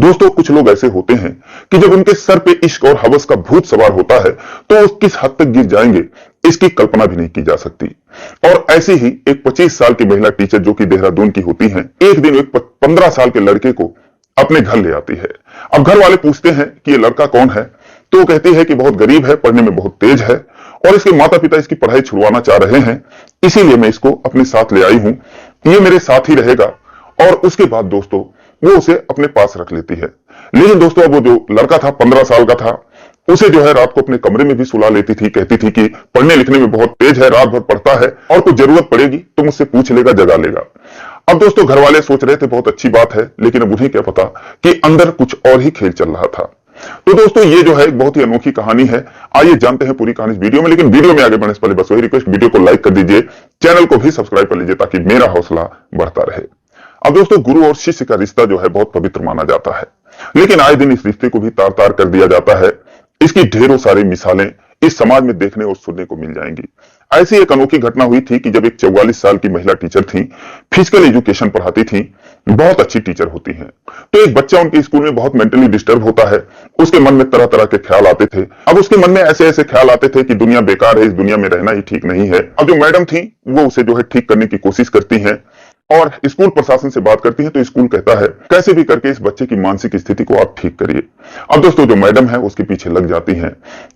दोस्तों कुछ लोग ऐसे होते हैं कि जब उनके सर पे इश्क और हवस का भूत सवार होता है तो वो किस हद तक गिर जाएंगे इसकी कल्पना भी नहीं की जा सकती। और ऐसी ही एक 25 साल की महिला टीचर जो कि देहरादून की होती है, एक दिन एक 15 साल के लड़के को अपने घर ले आती है। अब घर वाले पूछते हैं कि ये लड़का कौन है, तो वो कहती है कि बहुत गरीब है, पढ़ने में बहुत तेज है और इसके माता पिता इसकी पढ़ाई छुड़वाना चाह रहे हैं, इसीलिए मैं इसको अपने साथ ले आई हूं, ये मेरे साथ ही रहेगा। और उसके बाद दोस्तों वो उसे अपने पास रख लेती है। लेकिन दोस्तों अब वो जो लड़का था 15 साल का था, उसे जो है रात को अपने कमरे में भी सुला लेती थी, कहती थी कि पढ़ने लिखने में बहुत तेज है, रात भर पढ़ता है और कुछ जरूरत पड़ेगी तो मुझसे पूछ लेगा, जगा लेगा। अब दोस्तों घर वाले सोच रहे थे बहुत अच्छी बात है, लेकिन अब उन्हें क्या पता कि अंदर कुछ और ही खेल चल रहा था। तो दोस्तों ये जो है एक बहुत ही अनोखी कहानी है। आइए जानते हैं पूरी कहानी इस वीडियो में, लेकिन वीडियो में आगे बढ़ने से पहले बस वही रिक्वेस्ट, वीडियो को लाइक कर दीजिए, चैनल को भी सब्सक्राइब कर लीजिए ताकि मेरा हौसला बढ़ता रहे। अब दोस्तों गुरु और शिष्य का रिश्ता जो है बहुत पवित्र माना जाता है, लेकिन आए दिन इस रिश्ते को भी तार तार कर दिया जाता है। इसकी ढेरों सारी मिसालें इस समाज में देखने और सुनने को मिल जाएंगी। ऐसी एक अनोखी घटना हुई थी कि जब एक 44 साल की महिला टीचर थी, फिजिकल एजुकेशन पढ़ाती थी, बहुत अच्छी टीचर होती हैं। तो एक बच्चा उनके स्कूल में बहुत मेंटली डिस्टर्ब होता है, उसके मन में तरह तरह के ख्याल आते थे। अब उसके मन में ऐसे ऐसे ख्याल आते थे कि दुनिया बेकार है, इस दुनिया में रहना ही ठीक नहीं है। अब जो मैडम थी वो उसे जो है ठीक करने की कोशिश करती हैं और स्कूल प्रशासन से बात करती है, तो स्कूल कहता है कैसे भी करके इस बच्चे की मानसिक स्थिति को आप ठीक करिए। अब दोस्तों जो मैडम है उसके पीछे लग जाती हैं,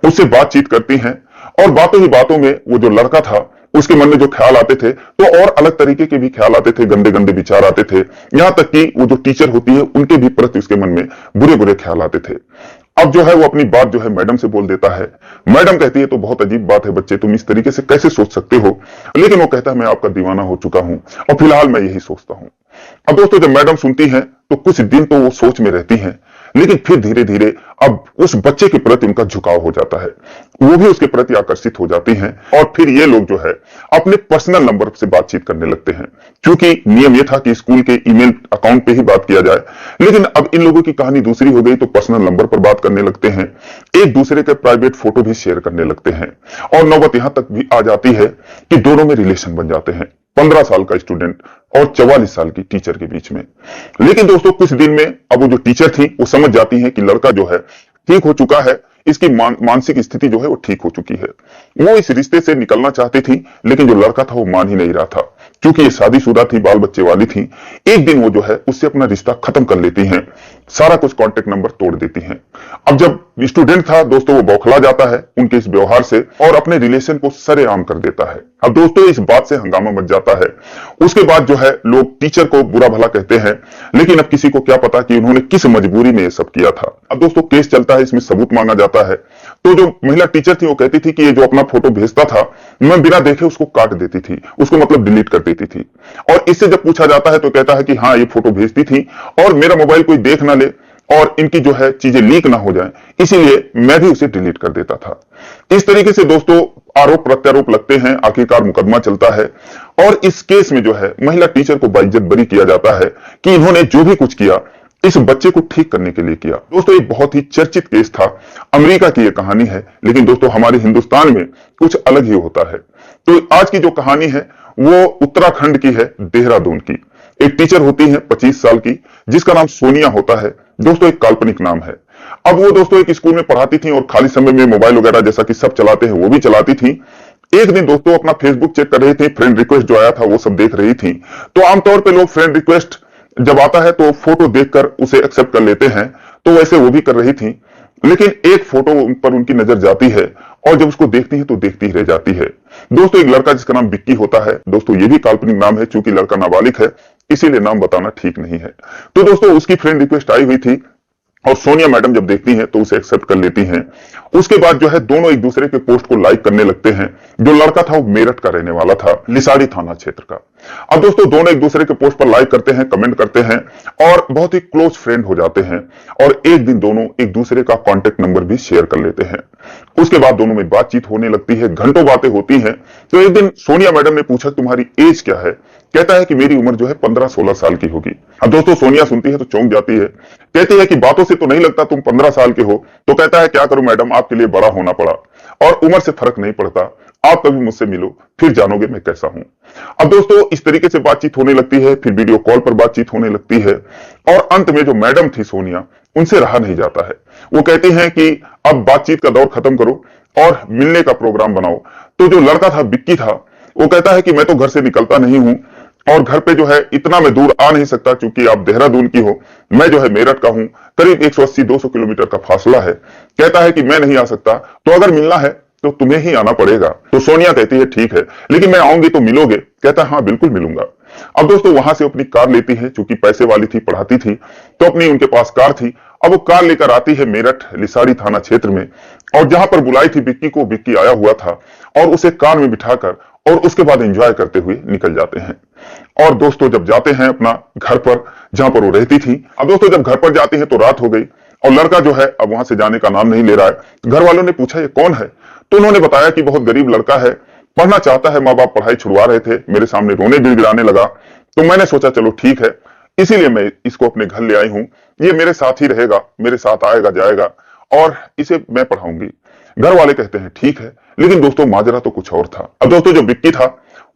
उससे बातचीत करती हैं और बातों ही बातों में वो जो लड़का था उसके मन में जो ख्याल आते थे तो और अलग तरीके के भी ख्याल आते थे, गंदे गंदे विचार आते थे। यहां तक कि वो जो टीचर होती है उनके भी प्रति उसके मन में बुरे बुरे ख्याल आते थे। अब जो है वो अपनी बात जो है मैडम से बोल देता है। मैडम कहती है तो बहुत अजीब बात है बच्चे, तुम इस तरीके से कैसे सोच सकते हो। लेकिन वो कहता है मैं आपका दीवाना हो चुका हूं और फिलहाल मैं यही सोचता हूं। अब दोस्तों जब मैडम सुनती हैं तो कुछ दिन तो वो सोच में रहती हैं, लेकिन फिर धीरे धीरे अब उस बच्चे के प्रति उनका झुकाव हो जाता है, वो भी उसके प्रति आकर्षित हो जाती हैं और फिर ये लोग जो है अपने पर्सनल नंबर से बातचीत करने लगते हैं। क्योंकि नियम ये था कि स्कूल के ईमेल अकाउंट पे ही बात किया जाए, लेकिन अब इन लोगों की कहानी दूसरी हो गई, तो पर्सनल नंबर पर बात करने लगते हैं, एक दूसरे के प्राइवेट फोटो भी शेयर करने लगते हैं और नौबत यहां तक भी आ जाती है कि दोनों में रिलेशन बन जाते हैं, 15 साल का स्टूडेंट और 44 साल की टीचर के बीच में। लेकिन दोस्तों कुछ दिन में अब वो जो टीचर थी वो समझ जाती है कि लड़का जो है ठीक हो चुका है, इसकी मानसिक स्थिति जो है वो ठीक हो चुकी है। वो इस रिश्ते से निकलना चाहती थी, लेकिन जो लड़का था वो मान ही नहीं रहा था। क्योंकि ये शादीशुदा थी, बाल बच्चे वाली थी। एक दिन वो जो है उससे अपना रिश्ता खत्म कर लेती हैं, सारा कुछ कांटेक्ट नंबर तोड़ देती हैं। अब जब स्टूडेंट था दोस्तों वो बौखला जाता है उनके इस व्यवहार से और अपने रिलेशन को सरेआम कर देता है। अब दोस्तों इस बात से हंगामा मच जाता है। उसके बाद जो है लोग टीचर को बुरा भला कहते हैं, लेकिन अब किसी को क्या पता कि उन्होंने किस मजबूरी में ये सब किया था। अब दोस्तों केस चलता है, इसमें सबूत मांगा जाता है। तो जो महिला टीचर थी वो कहती थी कि ये जो अपना फोटो भेजता था मैं बिना देखे उसको काट देती थी, उसको मतलब डिलीट कर देती थी। और इससे जब पूछा जाता है तो कहता है कि हाँ ये फोटो भेजती थी और मेरा मोबाइल कोई देख ना ले और इनकी जो है चीजें लीक ना हो जाए, इसीलिए मैं भी उसे डिलीट कर देता था। इस तरीके से दोस्तों आरोप प्रत्यारोप लगते हैं, आखिरकार मुकदमा चलता है और इस केस में जो है महिला टीचर को बाइज्जत बरी किया जाता है कि इन्होंने जो भी कुछ किया इस बच्चे को ठीक करने के लिए किया। दोस्तों एक बहुत ही चर्चित केस था, अमेरिका की यह कहानी है, लेकिन दोस्तों हमारे हिंदुस्तान में कुछ अलग ही होता है। तो आज की जो कहानी है वो उत्तराखंड की है, देहरादून की। एक टीचर होती है 25 साल की जिसका नाम सोनिया होता है। दोस्तों एक काल्पनिक नाम है। अब वो दोस्तों एक स्कूल में पढ़ाती थी और खाली समय में मोबाइल वगैरह जैसा कि सब चलाते हैं वो भी चलाती थी। एक दिन दोस्तों अपना फेसबुक चेक कर रही थी, फ्रेंड रिक्वेस्ट जो आया था वो सब देख रही थी। तो आमतौर पर लोग फ्रेंड रिक्वेस्ट जब आता है तो फोटो देखकर उसे एक्सेप्ट कर लेते हैं, तो वैसे वो भी कर रही थी। लेकिन एक फोटो पर उनकी नजर जाती है और जब उसको देखती है तो देखती ही रह जाती है। दोस्तों एक लड़का जिसका नाम विक्की होता है, दोस्तों ये भी काल्पनिक नाम है, चूंकि लड़का नाबालिग है इसीलिए नाम बताना ठीक नहीं है। तो दोस्तों उसकी फ्रेंड रिक्वेस्ट आई हुई थी और सोनिया मैडम जब देखती हैं तो उसे एक्सेप्ट कर लेती हैं। उसके बाद जो है दोनों एक दूसरे के पोस्ट को लाइक करने लगते हैं। जो लड़का था वो मेरठ का रहने वाला था, लिसाड़ी थाना क्षेत्र का। अब दोस्तों दोनों एक दूसरे के पोस्ट पर लाइक करते हैं, कमेंट करते हैं और बहुत ही क्लोज फ्रेंड हो जाते हैं और एक दिन दोनों एक दूसरे का कॉन्टेक्ट नंबर भी शेयर कर लेते हैं। उसके बाद दोनों में बातचीत होने लगती है, घंटों बातें होती हैं। तो एक दिन सोनिया मैडम ने पूछा तुम्हारी एज क्या है? कहता है कि मेरी उम्र जो है 15-16 साल की होगी। अब दोस्तों सोनिया सुनती है तो चौंक जाती है, कहती है कि बातों से तो नहीं लगता तुम 15 साल के हो। तो कहता है क्या करूं मैडम, आपके लिए बड़ा होना पड़ा और उम्र से फर्क नहीं पड़ता, आप कभी मुझसे मिलो, फिर जानोगे मैं कैसा हूं। अब दोस्तों इस तरीके से बातचीत होने लगती है, फिर वीडियो कॉल पर बातचीत होने लगती है और अंत में जो मैडम थी सोनिया, उनसे रहा नहीं जाता है। वो कहती हैं कि अब बातचीत का दौर खत्म करो और मिलने का प्रोग्राम बनाओ। तो जो लड़का था, विक्की था, वो कहता है कि मैं तो घर से निकलता नहीं हूं और घर पे जो है इतना मैं दूर आ नहीं सकता, क्योंकि आप देहरादून की हो, मैं जो है मेरठ का हूं, करीब 180-200 किलोमीटर का फासला है। कहता है कि मैं नहीं आ सकता, तो अगर मिलना है तो तुम्हें ही आना पड़ेगा। तो सोनिया कहती है ठीक है, लेकिन मैं आऊंगी तो मिलोगे? कहता है हाँ बिल्कुल मिलूंगा। अब दोस्तों वहां से अपनी कार लेती है, चूंकि पैसे वाली थी, पढ़ाती थी, तो अपनी उनके पास कार थी। अब वो कार लेकर आती है मेरठ लिसाड़ी थाना क्षेत्र में, और जहां पर बुलाई थी विक्की को, विक्की आया हुआ था और उसे कार में बिठाकर और उसके बाद एंजॉय करते हुए निकल जाते हैं। और दोस्तों जब जाते हैं अपना घर पर, जहां पर वो रहती थी, अब दोस्तों जब घर पर जाते हैं तो रात हो गई और लड़का जो है अब वहां से जाने का नाम नहीं ले रहा है। घर वालों ने पूछा ये कौन है, तो उन्होंने बताया कि बहुत गरीब लड़का है, पढ़ना चाहता है, माँ बाप पढ़ाई छुड़वा रहे थे, मेरे सामने रोने गिड़गिड़ाने लगा, तो मैंने सोचा चलो ठीक है, इसीलिए मैं इसको अपने घर ले आई हूं, ये मेरे साथ ही रहेगा, मेरे साथ आएगा जाएगा और इसे मैं पढ़ाऊंगी। घर वाले कहते हैं ठीक है, लेकिन दोस्तों माजरा तो कुछ और था। अब दोस्तों जो विक्की था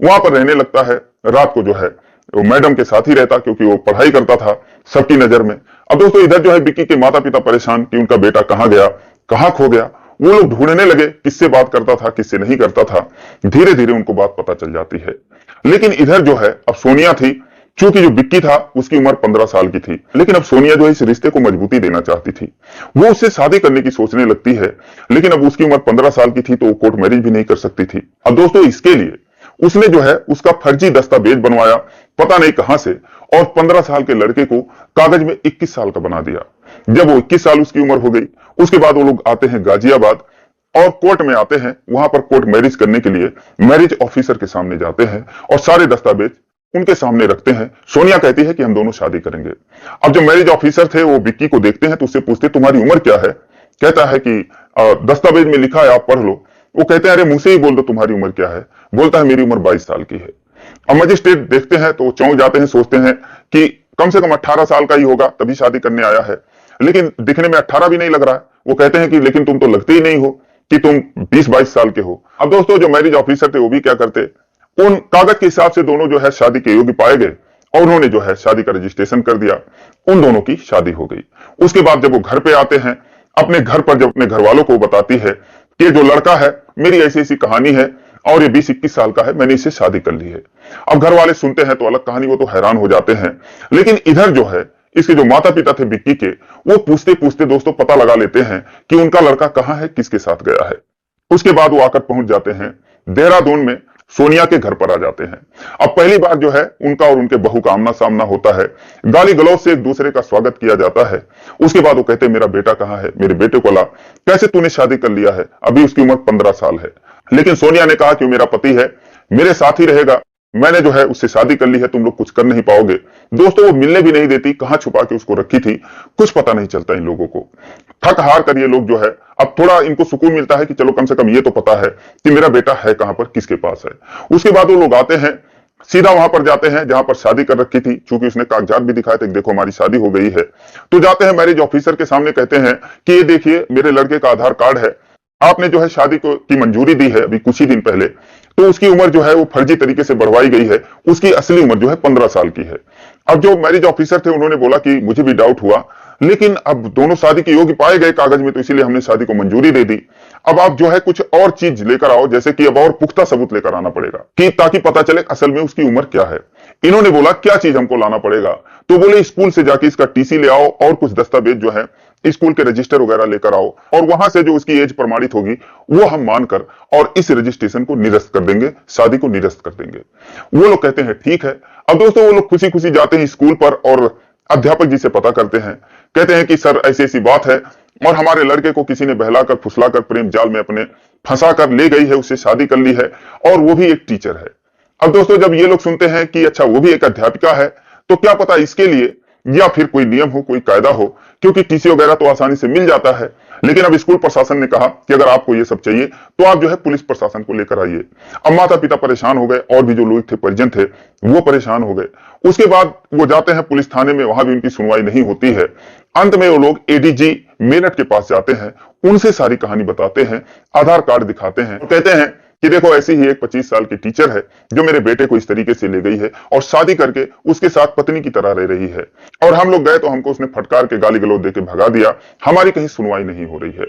वहां पर रहने लगता है, रात को जो है वो मैडम के साथ ही रहता, क्योंकि वो पढ़ाई करता था सबकी नजर में। अब दोस्तों इधर जो है विक्की के माता पिता परेशान कि उनका बेटा कहां गया, कहां खो गया। वो लोग ढूंढने लगे किससे बात करता था, किससे नहीं करता था। धीरे धीरे उनको बात पता चल जाती है। लेकिन इधर जो है अब सोनिया थी, चूंकि जो विक्की था उसकी उम्र 15 साल की थी, लेकिन अब सोनिया जो है इस रिश्ते को मजबूती देना चाहती थी। वो उससे शादी करने की सोचने लगती है, लेकिन अब उसकी उम्र 15 साल की थी तो वो कोर्ट मैरिज भी नहीं कर सकती थी। अब दोस्तों इसके लिए उसने जो है उसका फर्जी दस्तावेज बनवाया, पता नहीं कहां से, और 15 साल के लड़के को कागज में 21 साल का बना दिया। जब वो 21 साल उसकी उम्र हो गई, उसके बाद वो लोग आते हैं गाजियाबाद और कोर्ट में आते हैं। वहां पर कोर्ट मैरिज करने के लिए मैरिज ऑफिसर के सामने जाते हैं और सारे दस्तावेज उनके सामने रखते हैं। सोनिया कहती है कि हम दोनों शादी करेंगे। अब जो मैरिज ऑफिसर थे वो विक्की को देखते हैं तो उससे पूछते तुम्हारी उम्र क्या है। कहता है कि दस्तावेज में लिखा है, आप पढ़ लो। वो कहते हैं अरे मुझसे ही बोल दो तुम्हारी उम्र क्या है। बोलता है मेरी उम्र 22 साल की है। अब मजिस्ट्रेट देखते हैं तो चौंक जाते हैं, सोचते हैं कि कम से कम 18 साल का ही होगा, तभी शादी करने आया है, लेकिन दिखने में 18 भी नहीं लग रहा है। वो कहते हैं कि लेकिन तुम तो लगते ही नहीं हो कि तुम 20-22 साल के हो। अब दोस्तों जो मैरिज ऑफिसर थे वो भी क्या करते, उन कागज के हिसाब से दोनों जो है शादी के योग्य पाए गए और उन्होंने जो है शादी का रजिस्ट्रेशन कर दिया। उन दोनों की शादी हो गई। उसके बाद जब वो घर पे आते हैं, अपने घर पर जब अपने घर वालों को बताती है कि जो लड़का है मेरी ऐसी ऐसी कहानी है और ये 20-21 साल का है, मैंने इससे शादी कर ली है। अब घर वाले सुनते हैं तो अलग कहानी, वो तो हैरान हो जाते हैं। लेकिन इधर जो है इसके जो माता पिता थे विक्की के, वो पूछते पूछते दोस्तों पता लगा लेते हैं कि उनका लड़का कहां है, किसके साथ गया है। उसके बाद वो आकर पहुंच जाते हैं देहरादून में, सोनिया के घर पर आ जाते हैं। अब पहली बार जो है उनका और उनके बहू का आमना सामना होता है, गाली गलौज से एक दूसरे का स्वागत किया जाता है। उसके बाद वो कहते हैं मेरा बेटा कहां है, मेरे बेटे को ला। कैसे तूने शादी कर लिया है, अभी उसकी उम्र 15 साल है। लेकिन सोनिया ने कहा कि मेरा पति है, मेरे साथ ही रहेगा, मैंने जो है उससे शादी कर ली है, तुम लोग कुछ कर नहीं पाओगे। दोस्तों वो मिलने भी नहीं देती, कहां छुपा के उसको रखी थी, कुछ पता नहीं चलता इन लोगों को। थक हार कर ये लोग जो है अब थोड़ा इनको सुकून मिलता है कि चलो कम से कम ये तो पता है कि मेरा बेटा है कहां पर, किसके पास है। उसके बाद वो लोग आते हैं, सीधा वहां पर जाते हैं जहां पर शादी कर रखी थी, क्योंकि उसने कागजात भी दिखाए थे, देखो हमारी शादी हो गई है। तो जाते हैं मैरिज ऑफिसर के सामने, कहते हैं कि ये देखिए मेरे लड़के का आधार कार्ड है, आपने जो है शादी को की मंजूरी दी है अभी कुछ ही दिन पहले, तो उसकी उम्र जो है वो फर्जी तरीके से बढ़वाई गई है, उसकी असली उम्र जो है 15 साल की है। अब जो मैरिज ऑफिसर थे उन्होंने बोला कि मुझे भी डाउट हुआ, लेकिन अब दोनों शादी के योग्य पाए गए कागज में, तो इसीलिए हमने शादी को मंजूरी दे दी। अब आप जो है कुछ और चीज लेकर आओ, जैसे कि अब और पुख्ता सबूत लेकर आना पड़ेगा कि ताकि पता चले असल में उसकी उम्र क्या है। इन्होंने बोला क्या चीज हमको लाना पड़ेगा, तो बोले स्कूल से जाके इसका टीसी ले आओ और कुछ दस्तावेज जो है स्कूल के रजिस्टर वगैरह लेकर आओ, और वहां से जो उसकी एज प्रमाणित होगी वो हम मानकर और इस रजिस्ट्रेशन को निरस्त कर देंगे, शादी को निरस्त कर देंगे। वो लोग कहते हैं ठीक है। अब दोस्तों वो लोग खुशी खुशी जाते हैं स्कूल पर और अध्यापक जी से पता करते हैं, कहते हैं कि सर ऐसी ऐसी बात है और हमारे लड़के को किसी ने बहलाकर फुसलाकर प्रेम जाल में अपने फंसा कर ले गई है, उससे शादी कर ली है और वो भी एक टीचर है। अब दोस्तों जब ये लोग सुनते हैं कि अच्छा वो भी एक अध्यापिका है, तो क्या पता इसके लिए या फिर कोई नियम हो, कोई कायदा हो, क्योंकि टीसी वगैरह तो आसानी से मिल जाता है। लेकिन अब स्कूल प्रशासन ने कहा कि अगर आपको ये सब चाहिए तो आप जो है पुलिस प्रशासन को लेकर आइए। अब माता पिता परेशान हो गए और भी जो लोग थे, परिजन थे, वो परेशान हो गए। उसके बाद वो जाते हैं पुलिस थाने में, वहां भी उनकी सुनवाई नहीं होती है। अंत में वो लोग एडीजी मेरठ के पास जाते हैं, उनसे सारी कहानी बताते हैं, आधार कार्ड दिखाते हैं, कहते हैं कि देखो ऐसी ही एक 25 साल की टीचर है जो मेरे बेटे को इस तरीके से ले गई है और शादी करके उसके साथ पत्नी की तरह रह रही है, और हम लोग गए तो हमको उसने फटकार के गाली गलौज देके भगा दिया, हमारी कहीं सुनवाई नहीं हो रही है।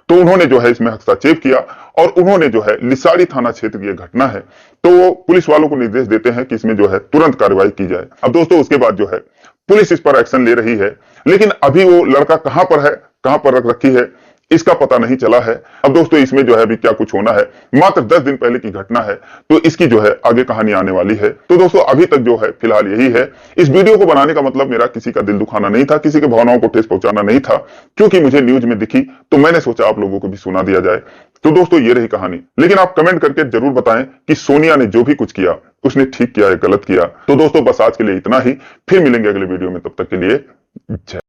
तो उन्होंने जो है इसमें हस्तक्षेप किया और उन्होंने जो है लिसाड़ी थाना क्षेत्र की घटना है, तो वो पुलिस वालों को निर्देश देते हैं कि इसमें जो है तुरंत कार्रवाई की जाए। अब दोस्तों उसके बाद जो है पुलिस इस पर एक्शन ले रही है, लेकिन अभी वो लड़का कहां पर है, कहां पर रख रखी है, इसका पता नहीं चला है। अब दोस्तों इसमें जो है अभी क्या कुछ होना है, मात्र 10 दिन पहले की घटना है, तो इसकी जो है आगे कहानी आने वाली है। तो दोस्तों अभी तक जो है फिलहाल यही है। इस वीडियो को बनाने का मतलब मेरा किसी का दिल दुखाना नहीं था, किसी के भावनाओं को ठेस पहुंचाना नहीं था, क्योंकि मुझे न्यूज में दिखी तो मैंने सोचा आप लोगों को भी सुना दिया जाए। तो दोस्तों ये रही कहानी, लेकिन आप कमेंट करके जरूर बताएं कि सोनिया ने जो भी कुछ किया उसने ठीक किया या गलत किया। तो दोस्तों बस आज के लिए इतना ही, फिर मिलेंगे अगले वीडियो में, तब तक के लिए जय।